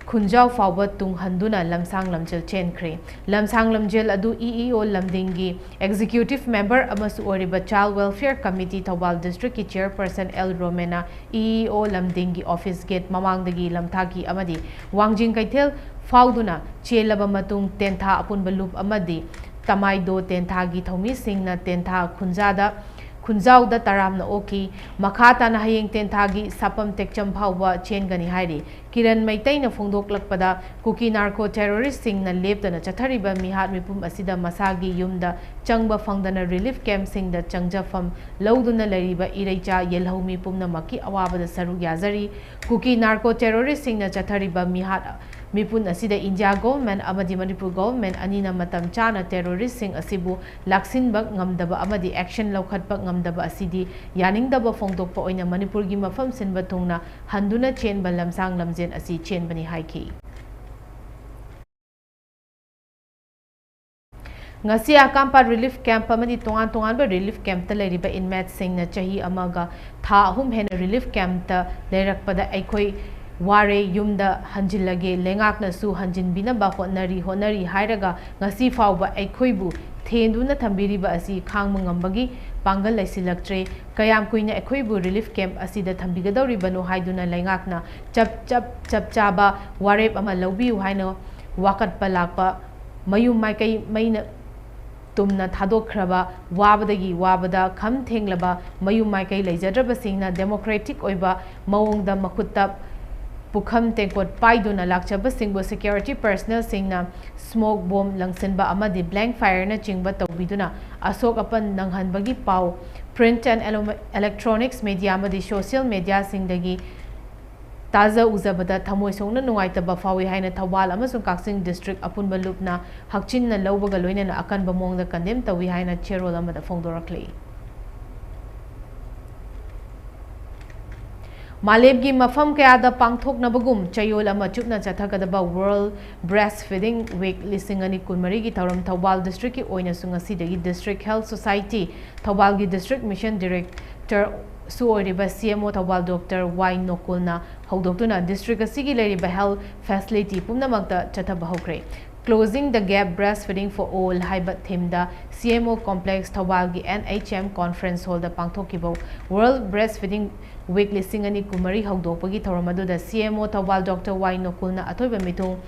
खुंजाव फाव तुंग हंदुना लमसांग लमजेल चेनख्रे लमसांग लमजेल अदु EEO लमदिंगी एग्जीक्यूटिव मेंबर अमसु ओरिबा child welfare committee Thoubal district की चेयरपर्सन एल रोमेना EEO लमदिंगी ऑफिस गेट ममांगदगी लमथाकी अमदी वांगजिंग कैथेल फाउदुना चेलबा मतुंग तेंथा अपुनबा लूप अमदी तमाइदो तेंथागी थौमी सिंगना तेंथा खुंजाउद तरामना ओकी मखा ताना हयेंग तेंथागी Sapam टेक्चम फाउबा चेनगनी हाइरी Kiran Maitayna Fongdoklakpada Kuki Narco Terrorist Singna Leptana Chathariba Mihat Mipum Asida Masagi Yumda Changba Fangdana Relief Camp Singda Changjafam Lauduna Lariba Irecha Yelho Mipumna Maki Awabada Saru Yazari Kuki Narco Terrorist Singna Chathariba Mihat Mipun asida India government amadi Manipur government anina matam chana terrorist sing asibu laksinba ngamdaba amadi action laukhatpa ngamdaba asidi yaningdaba fongdokpa oina Manipur gi mafam sinba thungna handuna chenba lamsang lamjen asi chenbani haiki ngasi akampa relief camp amadi tongan ba relief camp ta leriba inmates sing na chahi amaga tha ahum hen relief camp ta lerakpada aikoi Ware yumda hanjilage lengak na su hanjin binaba honari hairaga ngasi fauba aikhoibu thenduna thambiriba asi khangma ngambagi pangal laisilaktre kayam kuina aikhoibu relief camp asida thambigadoribano haiduna lengakna chap chaba warep ama lawbiu haino wakat palakpa mayum maikai maina tumna thadokhraba wabada kham thenglaba mayum maikai leijadraba singna democratic oiba mawongda makutta Pukham Tengpot Paiduna Lakchaba Singbo security personnel singna smoke bomb langsenba amadi blank fire na chingba tawbiduna asok apan nanghanbagi pau print and electronics media amadi social media singdagi taza uzabada thamoi songna nungaitaba fawi haina Thawal amasung Kaksing district apunba lupna hakchin na lawbaga loinana akanba mongda condemn tawi haina cherol amada fongdorakli Malebgi mafam kayada pangthok na bagum chayol ama chupna chathakadaba World Breastfeeding Week lisingani kunmari gi tauram Thawal district ki oina sungasidagi District Health Society Thawal gi District Mission Director suoriba CMO Thawal Dr. Y Nokulna haudoktuna district asigi leriba health facility pumnamakta chathaba hokre Closing the Gap Breastfeeding for All Haibat Themda CMO Complex Thawal gi NHM Conference Hall da pangthokibo World Breastfeeding Week lisingani kumari haudoppagi thawramaduda CMO Thawal Dr. Y Nokulna athoiba mitung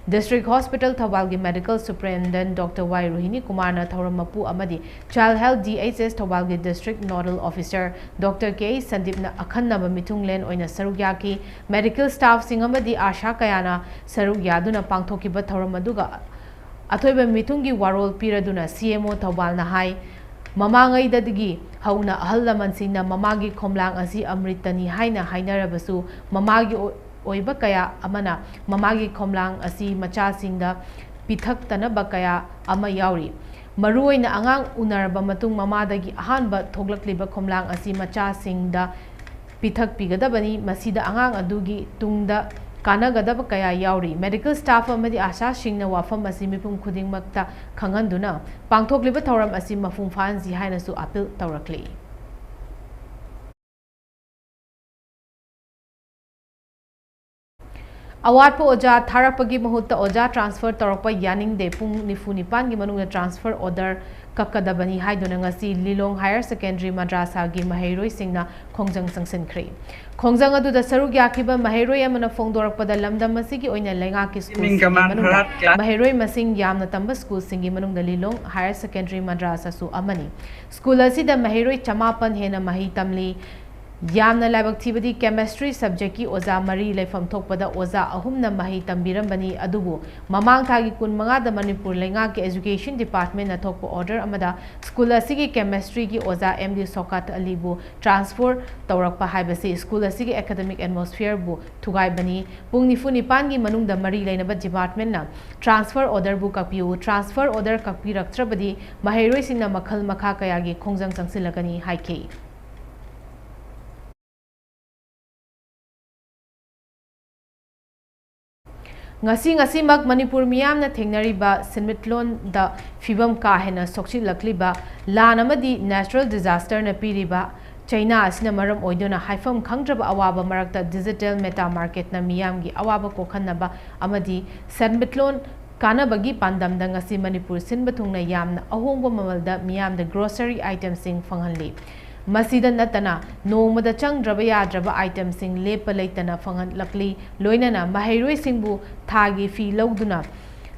District Hospital Thawal gi Medical Superintendent Dr. Y Rohini Kumarna thawramapu amadi Child Health DHS Thawal gi District Nodal Officer Dr. K Sandipna akhannaba mitung len oina sarugyaki medical staff sing amadi Asha Kayana sarugyaduna pangthokiba thawramaduga athoiba mitungi warol piraduna CMO Thawal na hai Mamangai dadigi hauna ahal laman singna mamagi khomlang asi amritani haina hainarabasu mamagi oiba kaya amana mamagi khomlang asi macha singda pithak tanaba kaya ama yauri maruoina angang unarba matung mamadagi ahanba thoglakliba khomlang asi macha singda pithak pigadabani masida angang adugi tungda Kanagadaba kaya yauri medical staff amadi asha singna wafam asi mipum khudingmakta khanganduna pangthokliba thawram asi mafung fanzi haina su appeal tawrakli Awat po oja tharapagi mahutta oja transfer tarakpa yaning de pung nifu nipan gi manung transfer order kakadabani haiduna ngasi Lilong Higher Secondary Madrasa gi mahairoi singna khongjang sangsen khre khongjang adu da saruk yakiba mahairoi amana fongdorakpada lamdam masigi oina lenga ki school mahairoi masing yamna tamba school singi manung da Lilong Higher Secondary Madrasa su amani school asida mahairoi chamapan hena mahi tamli Yamna laibak thibadi chemistry subject ki oza mari leifam thokpada oza ahumna mahi tambirambani adubu mamang thagi kun manga da Manipur lenga ki education department na thokpa order amada school asigi chemistry ki oza MD Sokat Alibu transfer tawrakpa haibasi school asigi academic atmosphere bu thugai bani pung nifu nipan gi manung da mari leinaba department na transfer order bu kapiu transfer order kapi raktrabadi mahairoi singna makhal makha kaya gi khongjang changsilagani haike ngasi mak Manipur miyam na thengnariba sinmitlon da fibam ka hena sokchi lakliba lan amadi natural disaster na piriba China asina maram oidona haifam khangdraba awaba marakta digital meta market na miyam gi awaba kokhanaba amadi sinmitlon kanabagi pandam da ngasi Manipur sinba thungna yamna ahongba mamalda miyam da grocery items sing phanghanli Masida natana nomada changdraba yadraba item sing lepa leitana fangan lakli loinana mahairoi singbu thagi fi lawduna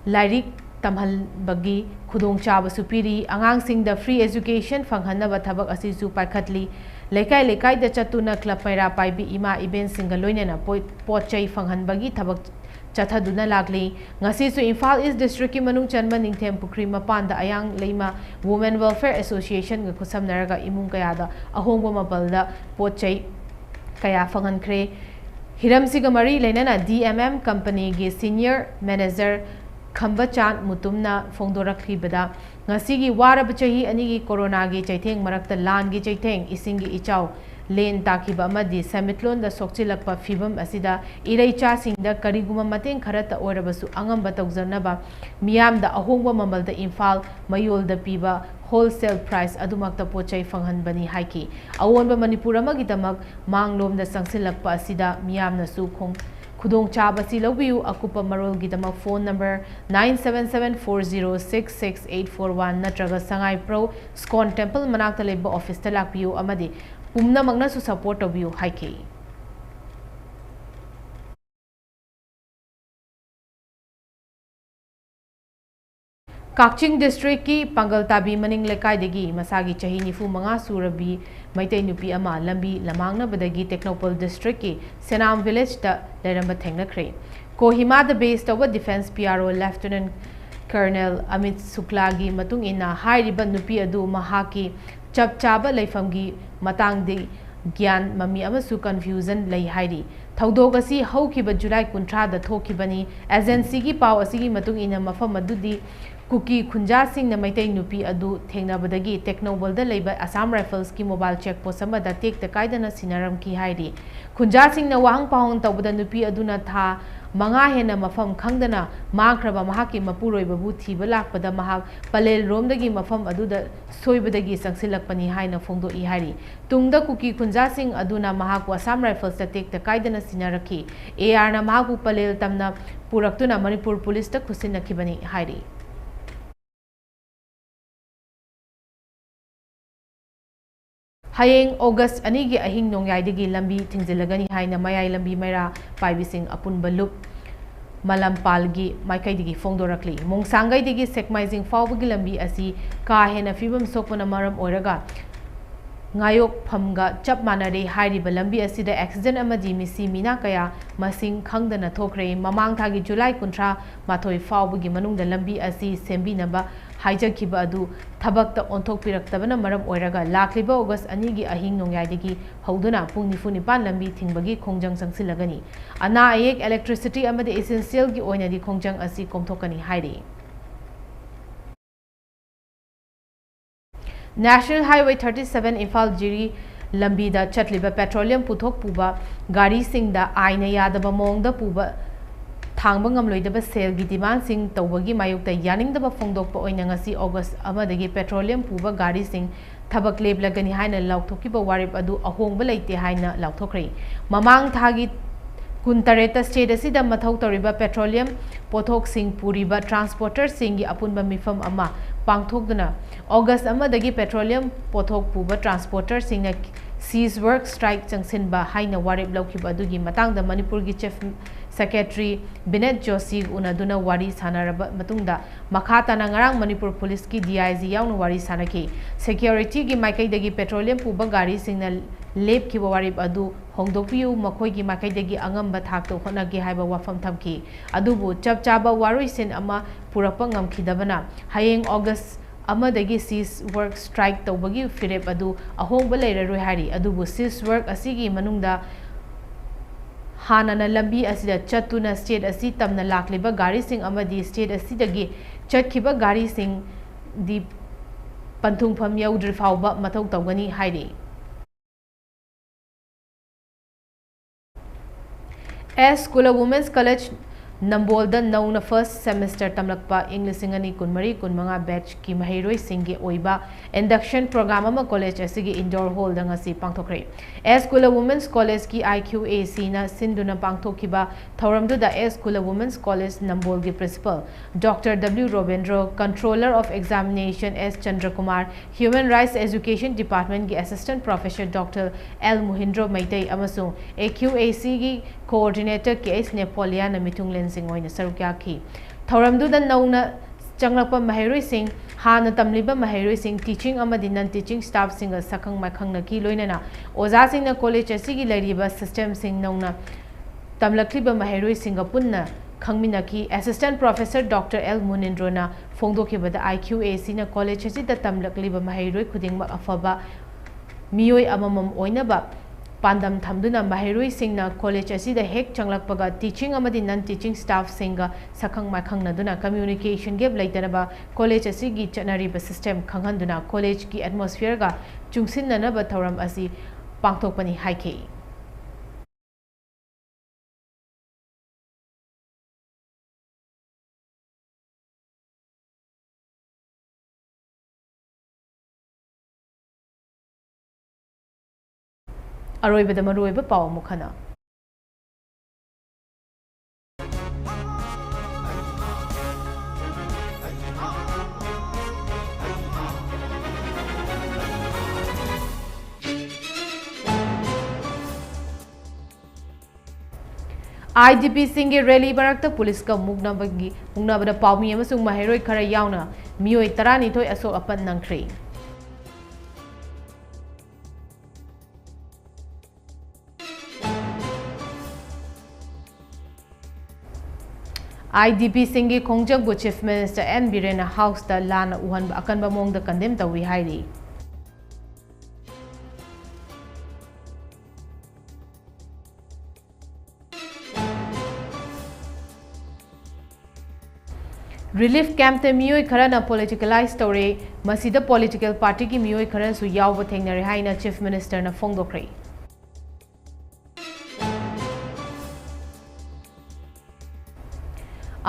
lairik tamhal bagi khudong chaba supiri angang sing da free education fanghanaba thabak asi su paikhatli लेकाई लेकाई दा चतुना club para पाइबी इमा event सिंगा लोइनेना पोचै फंगहनबगी थबक चथदुना लागली ngasisu Imphal East District ki manung chanma ningthem pukri mapanda ayang leima Women Welfare Association ga khusamnaraga imung kaya da ahongba mapalda pochai kaya fangankhre hiramsiga mari leinana DMM company gi senior manager Khambachan mutumna phongdorakhibada ngasigi warab chahi ani gi corona gi chaitheng marakta lan gi chaitheng isingi ichau len takiba amadi samitlon da sokchilakpa fibam asida iraicha singda kariguma mateng kharata orabasu angamba tawjarnaba miyam da ahongba mamal da Imphal mayol da piba wholesale price adumakta pochai fanghanbani haiki awonba Manipur amagi damak manglom da sangsilakpa asida miyam na su khong khudong chaba si lobiu akupa marol gi damak phone number 9774066841 natraga sangai pro scon temple manakta leba office ta lakpiu amadi pumna magna su support of you haiki Kakching district ki Pangaltabi maning lekai degi masagi chahi nifu manga surabi maitai nupi ama lambi lamangna badagi Technopol district ki Senam village da leramba thengna kre Kohima the base of defense PRO Lieutenant Colonel Amit Suklagi matung ina hairiba nupi adu mahaki chap chaba leifamgi matang de gyan mami amasu confusion lei hairi thaudog asi haukiba July 13 da thokibani agency gi paw asigi matung ina mafam adudi kuki khunja sing na maitai nupi adu thengnabadagi Technobal da leiba Assam Rifles ki mobile check post amada tek ta kaidana sinaram ki hairi khunja sing na wahang pahong tawbada nupi aduna tha manga hena mafam khangdana makraba mahaki mapuroi babu thiba lakpada mahak palel romdagi mafam aduda soibadagi sangsilakpani haina phongdo I hairi tungda kuki khunja sing aduna mahak Assam Rifles ta tek ta kaidana sinarakhi AR na mahak palel tamna puraktuna Manipur police ta khusinakibani hairi Hayeng August anigi ahing nongyai lambi thingzilagani haina mayai lambi maira paibising apunba lup malampalgi maikai phongdorakli mongsangai digi sekmaizing fawbagi lambi asi ka hena fibam sokpana maram oiraga ngayok phamga chap manare hairiba lambi asida accident amadi misi mina kaya masing khangdana thokre mamang thagi July 13 mathoi fawbagi manungda lambi asi sembi namba haijakiba adu thabakta onthok piraktabana maram oiraga lakliba August anigi ahing nongyai hauduna pung nifuni pan lambi thingbagi khongjang sangsilagani ana ayek electricity amadi essential gi oina di khongjang asi komthokani hairi National Highway 37 Imphal Jiri lambi da chatliba petroleum puthok puba gari singda aina yadaba mongda puba thangba ngamloidaba sale gi demand sing tawbagi mayukta yaningdaba phongdokpa oina ngasi August amadagi petroleum puba gari sing thabak leblagani haina laukthokkiba warip adu ahongba leite haina laukthokre mamang thagi kuntareta state asida mathau toriba petroleum pothok sing puriba transporter singi apunba mifam ama pangthokduna August amadagi petroleum pothok puba transporter singna seize work strike changsinba haina warip laukiba adugi matangda Manipur gi chief secretary Binet Joshi unaduna wari sanaraba matungda makhatana ngarang Manipur police ki DIG yaunu wari sanaki security gi maikai dagi petroleum puba gari singna lep ki warip adu hongdokpiu makhoi gi maikai dagi angamba thakto hona gi haiba wafam thamki adubu chap chaba waruisin ama purakpa ngamkhidabana hayeng August amadagi seize work strike tawbagi firep adu ahongba leiraroi hari adubu seize work asigi manungda hanana lambi asida chatuna state asi tamna lakliba gari sing amadi state asidagi chatkiba gari sing di panthungpham yaudri fawba mathau tawgani hairi as School of Women's College Nambolda nauna first semester tamlakpa English singani kunmari kunmanga batch ki mahiroi singi oiba induction program ama college asigi indoor hall da ngasi pangthokre as School of Women's College ki IQAC na sinduna pangthokiba thoramdu da as School of Women's College Nambol gi principal Dr. W. Robendro Controller of Examination S. Chandrakumar Human Rights Education Department gi Assistant Professor Dr. L. Muhindro Maitai amasung AQAC gi Coordinator K.S. Nepolia na mitunglen sing oina sarukya ki thoramdu da nauna चंगलप महरोइसिंग हाना तमलिबा महरोइसिंग teaching अमदि non teaching staff सिंग सखंग मखंगनकी लोइनना ओजासिंगना कॉलेज असिगी लैरिबा सिस्टम सिंग नौना तमलक्लिबा महरोइसिंग पुन्ना खंगमिनकी असिस्टेंट प्रोफेसर डॉक्टर एल मुनिंद्रोना फोंदोखिबदा IQAC ना कॉलेज असिदा तमलक्लिबा महरोइ खुदिंग अफबा मियोय अममम ओइनबा पांडम थमदुना महरोइसिंगना कॉलेज असिदा हेक चंगलकपगा टीचिंग अमदि नन टीचिंग स्टाफ सिंगा सखंग मखंगनदुना कम्युनिकेशन गैप लैतनबा कॉलेज असिगी चनरिबा सिस्टम खंगहंदुना कॉलेज की एटमॉस्फेयर गा चुंगसिननबा थौरम असि पांगथोकपनि हाइखे अरोइबदा मरुइबा पाव मुखना IDP सिंगे रैली बरकता पुलिस का मुगनबदा पावमी अमसुंग महरोइ खरा यावना मियोय 12 असो अपन नंख्रे IDP सिंगे खोंजगबु chief minister N Biren house दा लान उहन अकनबा मोंग दा कंडेम तवी हाइरी रिलीफ कैंप ते मियोय खरना पॉलिटिकलाइज तौरे मसीदा पॉलिटिकल पार्टी की मियोय खरन सु याव थेंगनरे हाइना चीफ मिनिस्टर ना फोंदोख्रे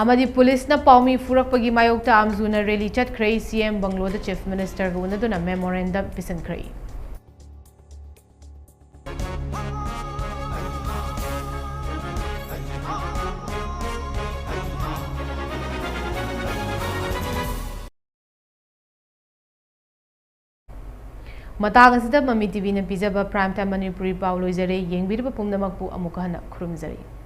अमदी पुलिस ना पावमी फुरकपगी मायोक्ता आमजुना रैली चटख्रे CM बंगलोदा चीफ मिनिस्टर गुनदुना मेमोरेंडम पिसनख्रे मतांग असिदा ममी टीवी ने पिजबा प्राइम टाइम मणिपुरी पाव लोइजरे येंगबिरबा पुंगनमकपु अमुक हना खुरुमजरी।